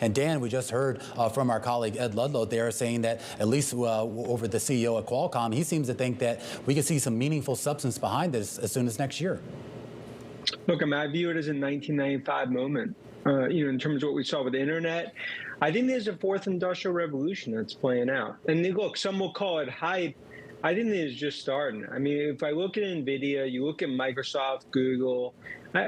And Dan, we just heard from our colleague Ed Ludlow there saying that at least over the CEO at Qualcomm, he seems to think that we could see some meaningful substance behind this as soon as next year. Look, I view it as a 1995 moment. In terms of what we saw with the internet, I think there's a fourth industrial revolution that's playing out. And look, some will call it hype. I think it's just starting. I mean, if I look at NVIDIA, you look at Microsoft, Google,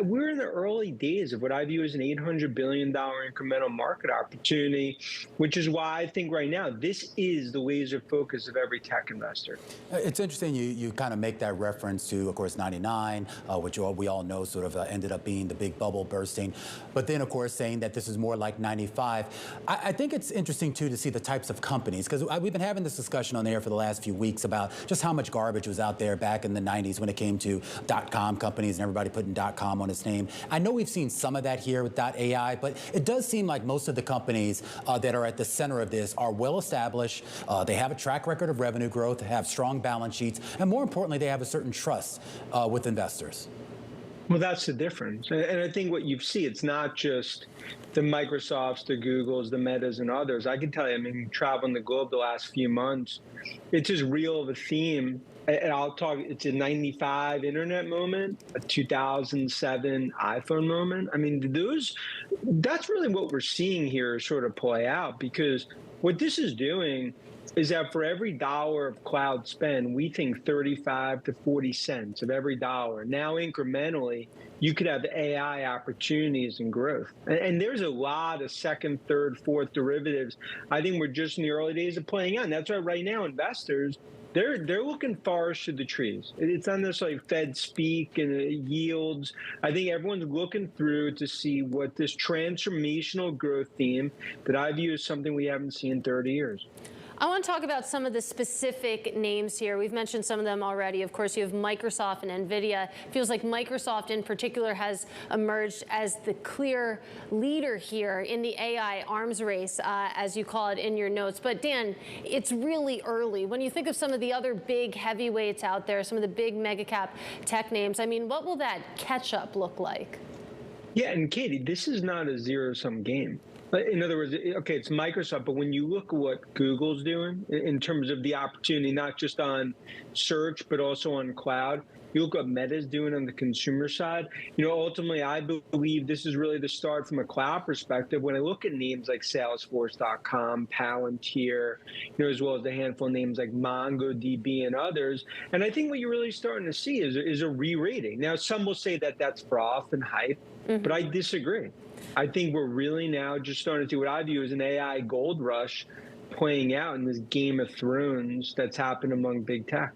we're in the early days of what I view as an $800 billion incremental market opportunity, which is why I think right now this is the laser focus of every tech investor. It's interesting you kind of make that reference to, of course, 99, which we all know sort of ended up being the big bubble bursting. But then, of course, saying that this is more like 95. I think it's interesting, too, to see the types of companies, because we've been having this discussion on the air for the last few weeks about just how much garbage was out there back in the 90s when it came to .com companies and everybody putting .com on its name. I know we've seen some of that here with .ai, but it does seem like most of the companies that are at the center of this are well established. They have a track record of revenue growth, have strong balance sheets, and more importantly, they have a certain trust with investors. Well, that's the difference. And I think what you see, it's not just the Microsofts, the Googles, the Metas, and others. I can tell you, I mean, traveling the globe the last few months, it's just real of a theme. And I'll talk, it's a 95 internet moment, a 2007 iPhone moment. I mean, that's really what we're seeing here sort of play out, because what this is doing is that for every dollar of cloud spend, we think 35 to 40 cents of every dollar. Now, incrementally, you could have AI opportunities and growth. And there's a lot of second, third, fourth derivatives. I think we're just in the early days of playing out. And that's why right now investors, they're looking forest to the trees. It's not necessarily Fed speak and yields. I think everyone's looking through to see what this transformational growth theme that I view as something we haven't seen in 30 years. I want to talk about some of the specific names here. We've mentioned some of them already. Of course, you have Microsoft and NVIDIA. It feels like Microsoft in particular has emerged as the clear leader here in the AI arms race, as you call it in your notes. But Dan, it's really early. When you think of some of the other big heavyweights out there, some of the big mega cap tech names, I mean, what will that catch up look like? Yeah, and Katie, this is not a zero-sum game. In other words, okay, it's Microsoft, but when you look at what Google's doing in terms of the opportunity, not just on search, but also on cloud, you look at what Meta's doing on the consumer side. Ultimately, I believe this is really the start from a cloud perspective. When I look at names like Salesforce.com, Palantir, as well as a handful of names like MongoDB and others, and I think what you're really starting to see is a re-rating. Now, some will say that that's froth and hype, but I disagree. I think we're really now just starting to see what I view as an AI gold rush playing out in this Game of Thrones that's happened among big tech.